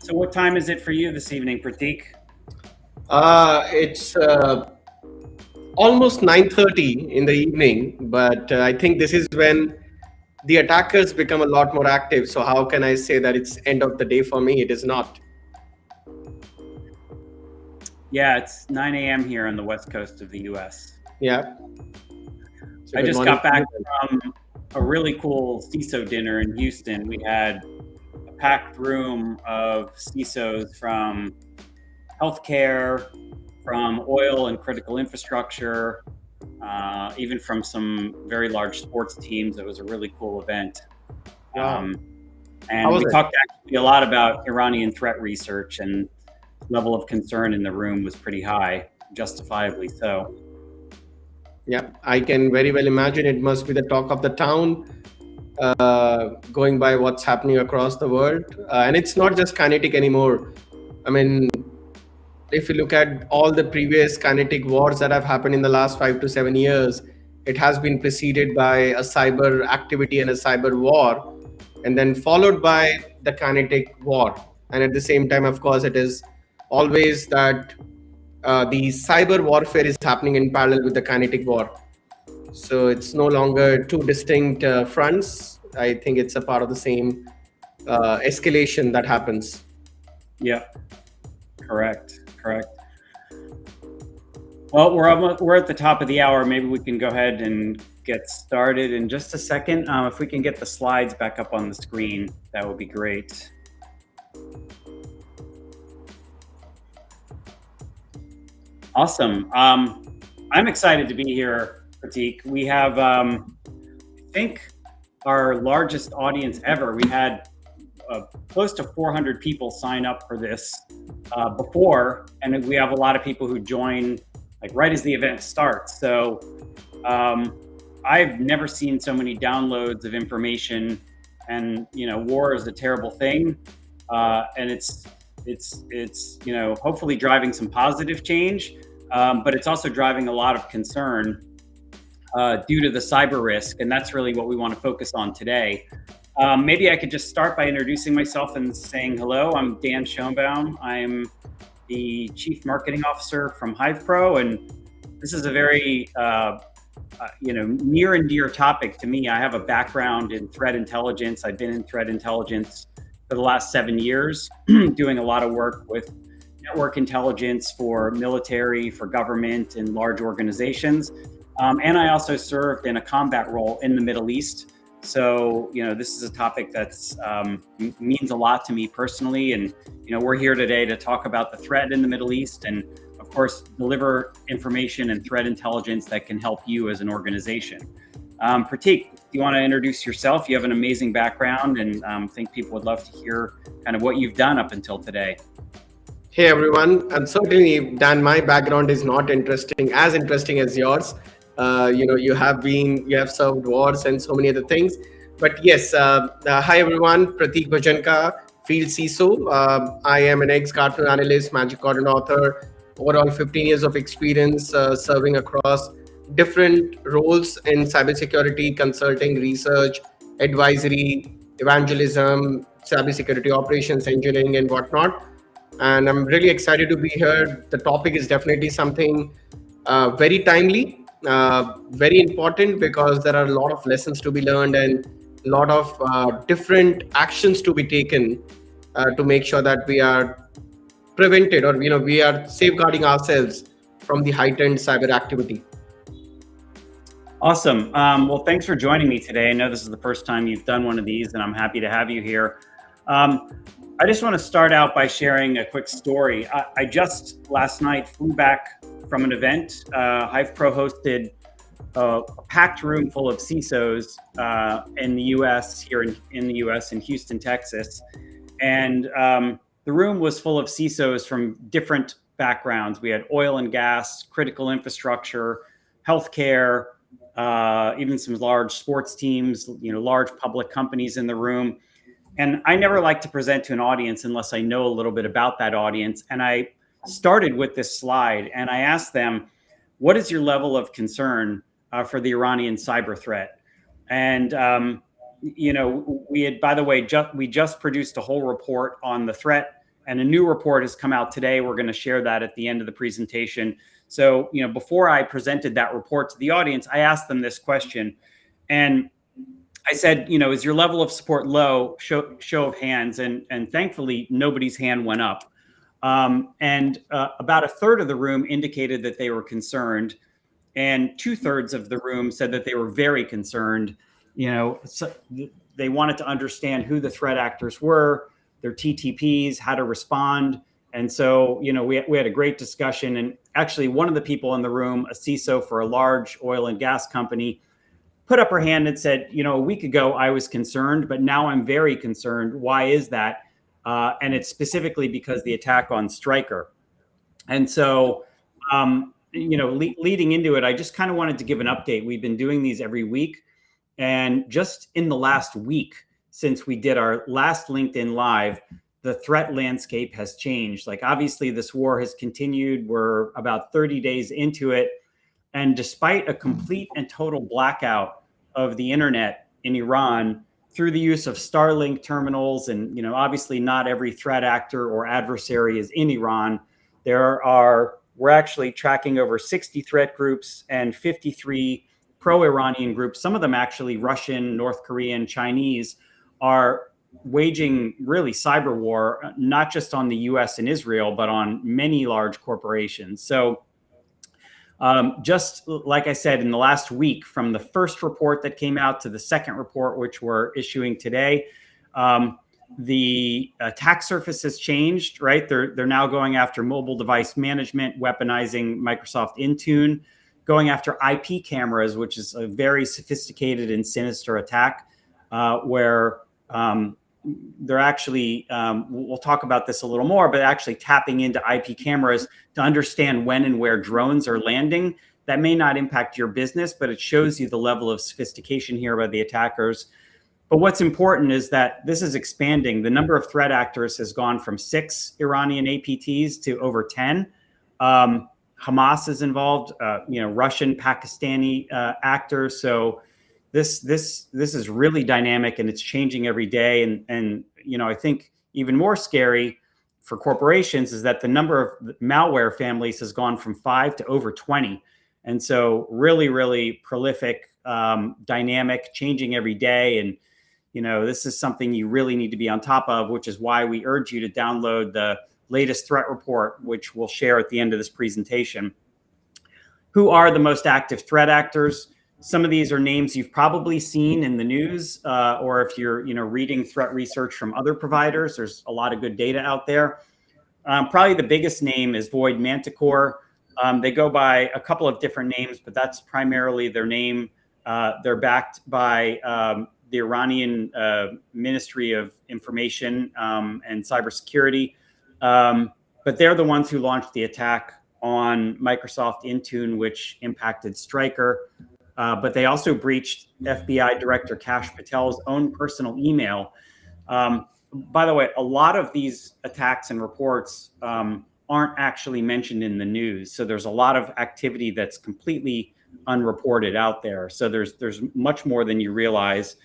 So what time is it for you this evening, Prateek? It's almost 9:30 in the evening, but I think this is when the attackers become a lot more active. So how can I say that it's end of the day for me? It is not. Yeah, it's 9 a.m. here on the west coast of the U.S. Yeah. So I good just morning got to back you then. from a really cool CISO dinner in Houston. We had a packed room of CISOs from healthcare, from oil and critical infrastructure, even from some very large sports teams. It was a really cool event. Wow. How And was we it? talked actually a lot about Iranian threat research, and level of concern in the room was pretty high, justifiably so. Yeah, I can very well imagine it must be the talk of the town, going by what's happening across the world. And it's not just kinetic anymore. I mean, if you look at all the previous kinetic wars that have happened in the last 5 to 7 years, it has been preceded by a cyber activity and a cyber war, and then followed by the kinetic war. And at the same time, of course, it is always that the cyber warfare is happening in parallel with the kinetic war. So it's no longer two distinct fronts. I think it's a part of the same escalation that happens. Yeah, correct. Well, we're at the top of the hour. Maybe we can go ahead and get started in just a second. If we can get the slides back up on the screen, that would be great. Awesome. I'm excited to be here, Prateek. We have, I think, our largest audience ever. We had close to 400 people sign up for this before, and we have a lot of people who join like right as the event starts. So I've never seen so many downloads of information, and war is a terrible thing, and it's hopefully driving some positive change, but it's also driving a lot of concern due to the cyber risk, and that's really what we want to focus on today. Maybe I could just start by introducing myself and saying hello. I'm Dan Schoenbaum. I'm the Chief Marketing Officer from HivePro, and this is a very near and dear topic to me. I have a background in threat intelligence. I've been in threat intelligence for the last 7 years, doing a lot of work with network intelligence for military, for government, and large organizations. And I also served in a combat role in the Middle East. So, this is a topic that's means a lot to me personally. And, we're here today to talk about the threat in the Middle East and, of course, deliver information and threat intelligence that can help you as an organization. Prateek, do you want to introduce yourself? You have an amazing background, and I think people would love to hear kind of what you've done up until today. Hey everyone, and certainly Dan, my background is not as interesting as yours. You have served wars and so many other things. But yes, hi everyone, Prateek Bhajanka, Field CISO. I am an ex-Gartner analyst, Magic Quadrant author, overall 15 years of experience serving across different roles in cybersecurity, consulting, research, advisory, evangelism, cybersecurity operations, engineering, and whatnot. And I'm really excited to be here. The topic is definitely something very timely, very important, because there are a lot of lessons to be learned and a lot of different actions to be taken to make sure that we are prevented, or we are safeguarding ourselves from the heightened cyber activity. Awesome. Well, thanks for joining me today. I know this is the first time you've done one of these, and I'm happy to have you here. I just want to start out by sharing a quick story. I just last night flew back from an event. HivePro hosted a packed room full of CISOs in the US, here in the US, in Houston, Texas. And the room was full of CISOs from different backgrounds. We had oil and gas, critical infrastructure, healthcare, even some large sports teams, large public companies in the room. And I never like to present to an audience unless I know a little bit about that audience. And I started with this slide and I asked them, what is your level of concern for the Iranian cyber threat? And, we had, by the way, we just produced a whole report on the threat And a new report has come out today. We're going to share that at the end of the presentation. So, before I presented that report to the audience, I asked them this question. And I said, is your level of support low? Show of hands. And thankfully, nobody's hand went up. And about a third of the room indicated that they were concerned. And 2/3 of the room said that they were very concerned. So they wanted to understand who the threat actors were, their TTPs, how to respond. And so, we had a great discussion. And actually, one of the people in the room, a CISO for a large oil and gas company, put up her hand and said, a week ago, I was concerned, but now I'm very concerned. Why is that? And it's specifically because the attack on Stryker. And so, leading into it, I just kind of wanted to give an update. We've been doing these every week. And just in the last week, since we did our last LinkedIn Live, the threat landscape has changed. Like, obviously, this war has continued. We're about 30 days into it. And despite a complete and total blackout of the internet in Iran through the use of Starlink terminals, and obviously not every threat actor or adversary is in Iran, we're actually tracking over 60 threat groups and 53 pro-Iranian groups. Some of them actually Russian, North Korean, Chinese, are waging really cyber war, not just on the US and Israel, but on many large corporations. So just like I said, in the last week, from the first report that came out to the second report, which we're issuing today, the attack surface has changed, right? They're now going after mobile device management, weaponizing Microsoft Intune, going after IP cameras, which is a very sophisticated and sinister attack, where they're actually, we'll talk about this a little more, but actually tapping into IP cameras to understand when and where drones are landing. That may not impact your business, but it shows you the level of sophistication here by the attackers. But what's important is that this is expanding. The number of threat actors has gone from 6 Iranian APTs to over 10. Hamas is involved, Russian, Pakistani actors. So this is really dynamic, and it's changing every day. And I think even more scary for corporations is that the number of malware families has gone from 5 to over 20. And so really, really prolific, dynamic, changing every day. And this is something you really need to be on top of, which is why we urge you to download the latest threat report, which we'll share at the end of this presentation. Who are the most active threat actors? Some of these are names you've probably seen in the news, or if you're reading threat research from other providers. There's a lot of good data out there. Probably the biggest name is Void Manticore. They go by a couple of different names, but that's primarily their name. They're backed by the Iranian Ministry of Information and Cybersecurity. But they're the ones who launched the attack on Microsoft Intune, which impacted Stryker. But they also breached FBI Director Kash Patel's own personal email. By the way, a lot of these attacks and reports aren't actually mentioned in the news. So there's a lot of activity that's completely unreported out there. So there's much more than you realize.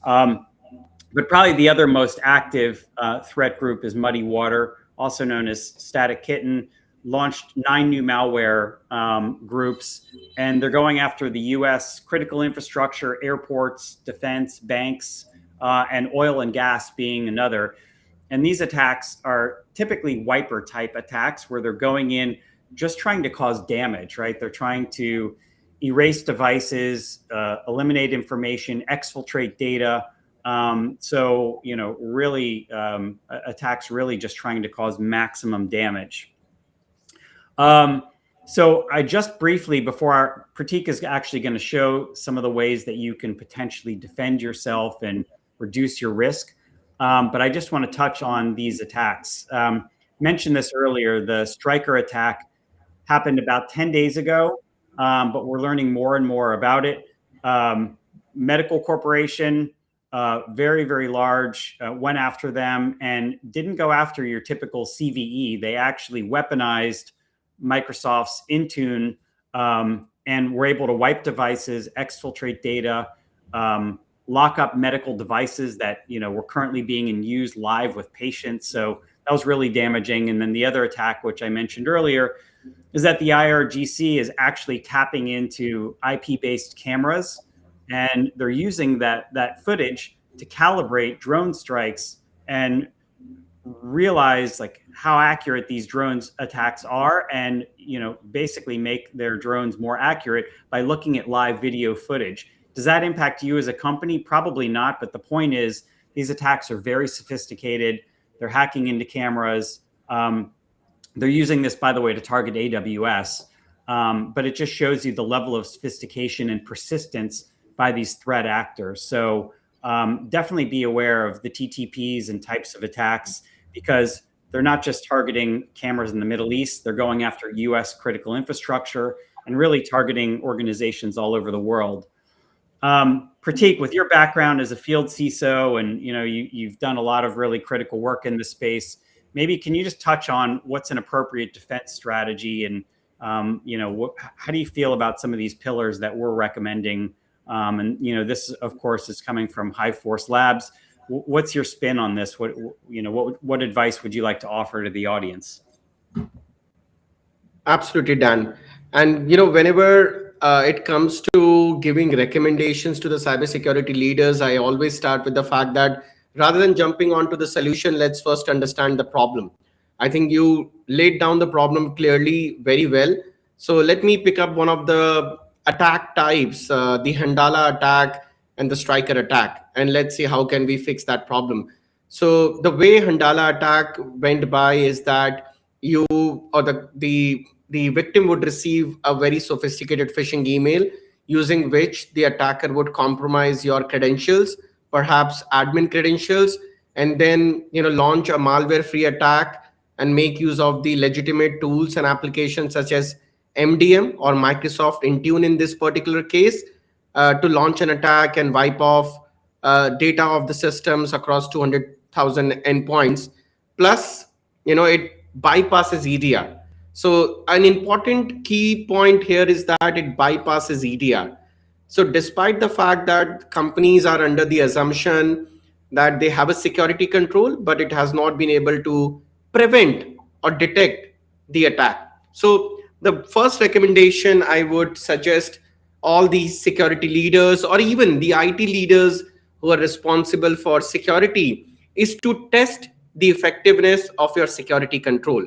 But probably the other most active threat group is Muddy Water, also known as Static Kitten, launched 9 new malware groups, and they're going after the U.S. critical infrastructure, airports, defense, banks, and oil and gas being another. And these attacks are typically wiper type attacks where they're going in just trying to cause damage, right? They're trying to erase devices, eliminate information, exfiltrate data. So, really attacks really just trying to cause maximum damage. So I just briefly, before Prateek is actually going to show some of the ways that you can potentially defend yourself and reduce your risk. But I just want to touch on these attacks. Mentioned this earlier, the Stryker attack happened about 10 days ago, but we're learning more and more about it. Medical corporation, very, very large, went after them and didn't go after your typical CVE. They actually weaponized Microsoft's Intune and were able to wipe devices, exfiltrate data, lock up medical devices that were currently being in use live with patients. So That was really damaging. And then the other attack, which I mentioned earlier, is that the IRGC is actually tapping into IP-based cameras, and they're using that footage to calibrate drone strikes and realize like how accurate these drones attacks are, and basically make their drones more accurate by looking at live video footage. Does that impact you as a company? Probably not, but the point is these attacks are very sophisticated. They're hacking into cameras. They're using this, by the way, to target AWS, but it just shows you the level of sophistication and persistence by these threat actors. So definitely be aware of the TTPs and types of attacks, because they're not just targeting cameras in the Middle East. They're going after US critical infrastructure and really targeting organizations all over the world. Prateek, with your background as a field CISO, and you've done a lot of really critical work in this space, maybe can you just touch on what's an appropriate defense strategy, and how do you feel about some of these pillars that we're recommending? And this, of course, is coming from HiveForce Labs. What's your spin on this? What advice would you like to offer to the audience? Absolutely, Dan. And whenever it comes to giving recommendations to the cybersecurity leaders, I always start with the fact that rather than jumping onto the solution, let's first understand the problem. I think you laid down the problem clearly, very well. So let me pick up one of the attack types, the Handala attack and the striker attack, and let's see how can we fix that problem. So the way Handala attack went by is that you or the victim would receive a very sophisticated phishing email using which the attacker would compromise your credentials, perhaps admin credentials, and then launch a malware-free attack and make use of the legitimate tools and applications such as MDM or Microsoft Intune in this particular case, to launch an attack and wipe off data of the systems across 200,000 endpoints. Plus, it bypasses EDR. So an important key point here is that it bypasses EDR. So despite the fact that companies are under the assumption that they have a security control, but it has not been able to prevent or detect the attack. So the first recommendation I would suggest all these security leaders or even the IT leaders who are responsible for security is to test the effectiveness of your security control.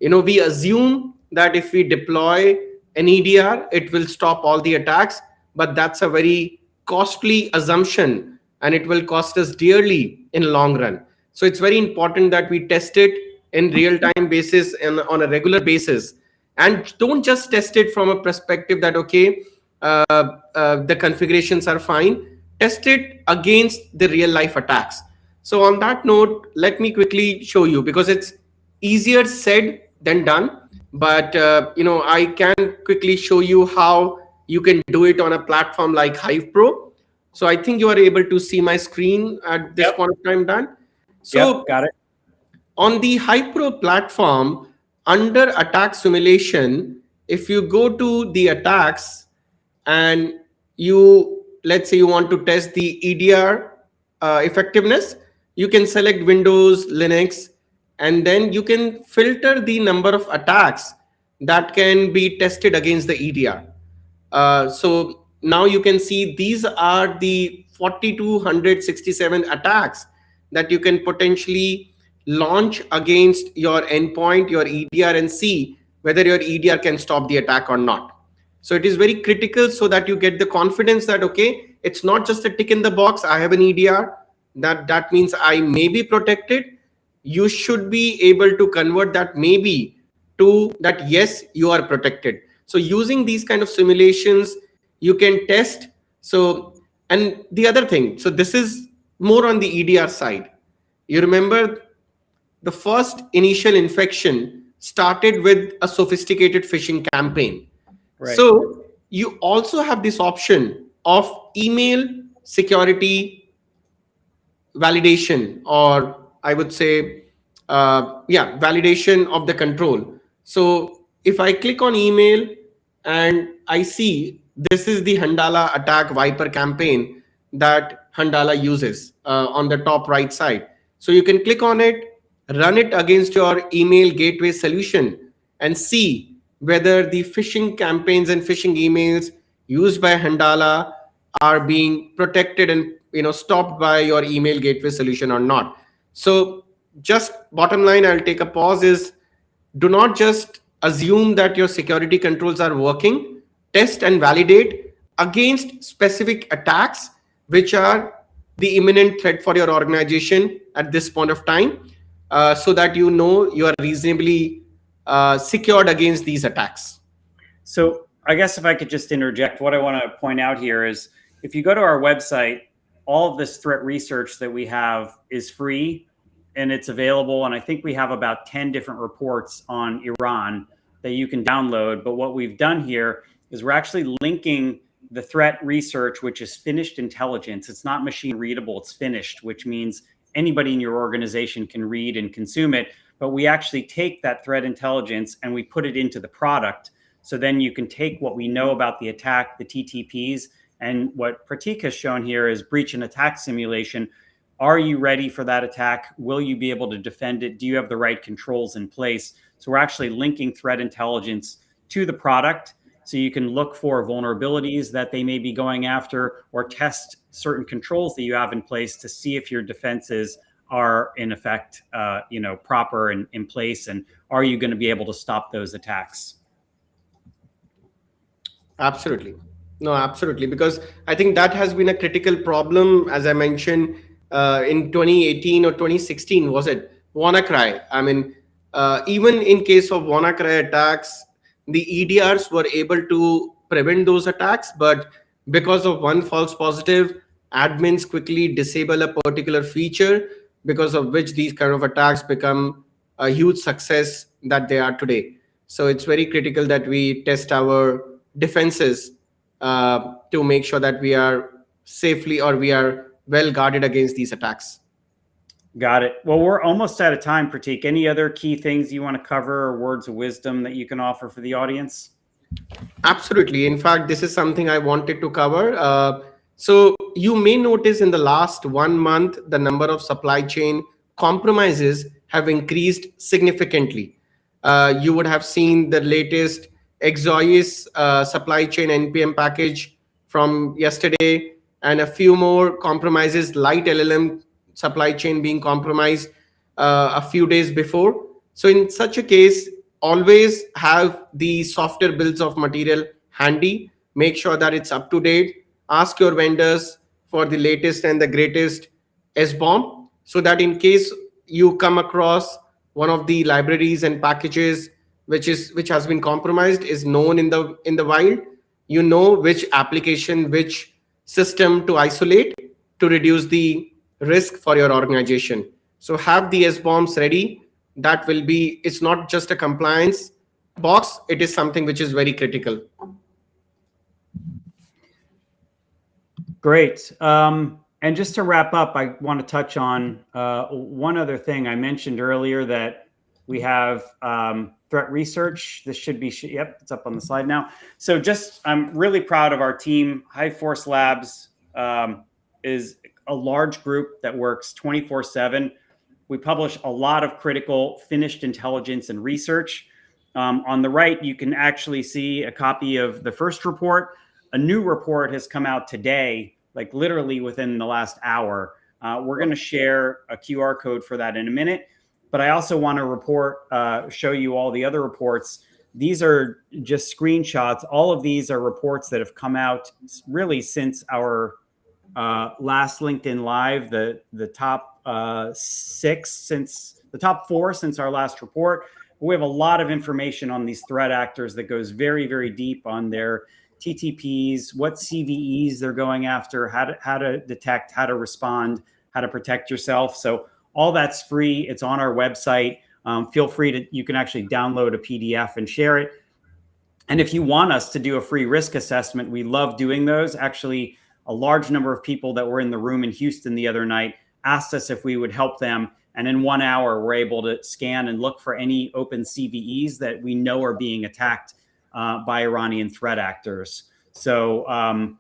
We assume that if we deploy an EDR, it will stop all the attacks, but that's a very costly assumption and it will cost us dearly in the long run. So it's very important that we test it in real-time basis and on a regular basis, and don't just test it from a perspective that, okay, the configurations are fine. Test it against the real-life attacks. So on that note, let me quickly show you, because it's easier said than done, but I can quickly show you how you can do it on a platform like HivePro. So I think you are able to see my screen at this point of time, Dan. So got it. On the HivePro platform, under attack simulation, if you go to the attacks and let's say you want to test the EDR effectiveness, you can select Windows, Linux, and then you can filter the number of attacks that can be tested against the EDR. So now you can see these are the 4,267 attacks that you can potentially launch against your endpoint, your EDR, and see whether your EDR can stop the attack or not. So it is very critical so that you get the confidence that, okay, it's not just a tick in the box, I have an EDR, that means I may be protected. You should be able to convert that maybe to that yes, you are protected. So using these kind of simulations, you can test. So, and the other thing, so this is more on the EDR side. You remember the first initial infection started with a sophisticated phishing campaign. Right. So you also have this option of email security validation, or I would say, validation of the control. So if I click on email and I see this is the Handala attack Viper campaign that Handala uses on the top right side. So you can click on it run it against your email gateway solution, and see whether the phishing campaigns and phishing emails used by Handala are being protected and stopped by your email gateway solution or not. So just bottom line, I'll take a pause, is do not just assume that your security controls are working. Test and validate against specific attacks which are the imminent threat for your organization at this point of time, so that you are reasonably secured against these attacks. So I guess if I could just interject, what I want to point out here is if you go to our website, all of this threat research that we have is free and it's available. And I think we have about 10 different reports on Iran that you can download. But what we've done here is we're actually linking the threat research, which is finished intelligence. It's not machine readable, it's finished, which means anybody in your organization can read and consume it. But we actually take that threat intelligence and we put it into the product. So then you can take what we know about the attack, the TTPs, and what Prateek has shown here is breach and attack simulation. Are you ready for that attack? Will you be able to defend it? Do you have the right controls in place? So we're actually linking threat intelligence to the product. So you can look for vulnerabilities that they may be going after or test certain controls that you have in place to see if your defenses are in effect, proper and in place. And are you going to be able to stop those attacks? Absolutely. No, absolutely. Because I think that has been a critical problem, as I mentioned, in 2018 or 2016, was it? WannaCry. I mean, even in case of WannaCry attacks, the EDRs were able to prevent those attacks. But because of one false positive, admins quickly disable a particular feature, because of which these kind of attacks become a huge success that they are today. So it's very critical that we test our defenses to make sure that we are safely, or we are well guarded against these attacks. Got it. Well, we're almost out of time, Prateek. Any other key things you want to cover or words of wisdom that you can offer for the audience? Absolutely. In fact, this is something I wanted to cover. So you may notice in the last 1 month, the number of supply chain compromises have increased significantly. You would have seen the latest Exois supply chain NPM package from yesterday, and a few more compromises, light LLM supply chain being compromised a few days before. So in such a case, always have the software bills of material handy. Make sure that it's up to date. Ask your vendors for the latest and the greatest SBOM, so that in case you come across one of the libraries and packages which has been compromised, is known in the wild, you know which application, which system to isolate to reduce the risk for your organization. So have the SBOMs ready. That will be, it's not just a compliance box, it is something which is very critical. Great. And just to wrap up, I want to touch on one other thing. I mentioned earlier that we have threat research. This should be, yep, it's up on the slide now. So I'm really proud of our team. HiveForce Labs is a large group that works 24/7. We publish a lot of critical finished intelligence and research. On the right, you can actually see a copy of the first report. A new report has come out today, like literally within the last hour. We're going to share a QR code for that in a minute. But I also want to show you all the other reports. These are just screenshots. All of these are reports that have come out really since our last LinkedIn Live, the top the top 4 since our last report. We have a lot of information on these threat actors that goes very, very deep on their TTPs, what CVEs they're going after, how to detect, how to respond, how to protect yourself. So all that's free. It's on our website. Feel free you can actually download a PDF and share it. And if you want us to do a free risk assessment, we love doing those. Actually, a large number of people that were in the room in Houston the other night asked us if we would help them. And in 1 hour, we're able to scan and look for any open CVEs that we know are being attacked by Iranian threat actors. So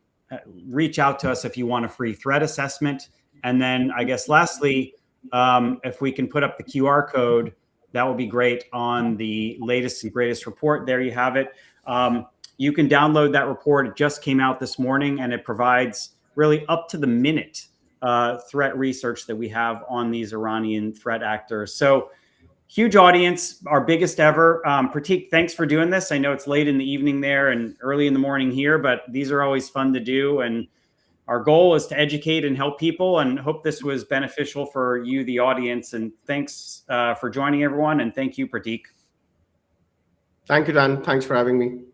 reach out to us if you want a free threat assessment. And then I guess lastly, If we can put up the QR code, that will be great on the latest and greatest report. There you have it. You can download that report. It just came out this morning, and it provides really up to the minute threat research that we have on these Iranian threat actors. So huge audience, our biggest ever. Prateek, thanks for doing this. I know it's late in the evening there and early in the morning here, but these are always fun to do. And our goal is to educate and help people, and hope this was beneficial for you, the audience. And thanks for joining, everyone. And thank you, Prateek. Thank you, Dan. Thanks for having me.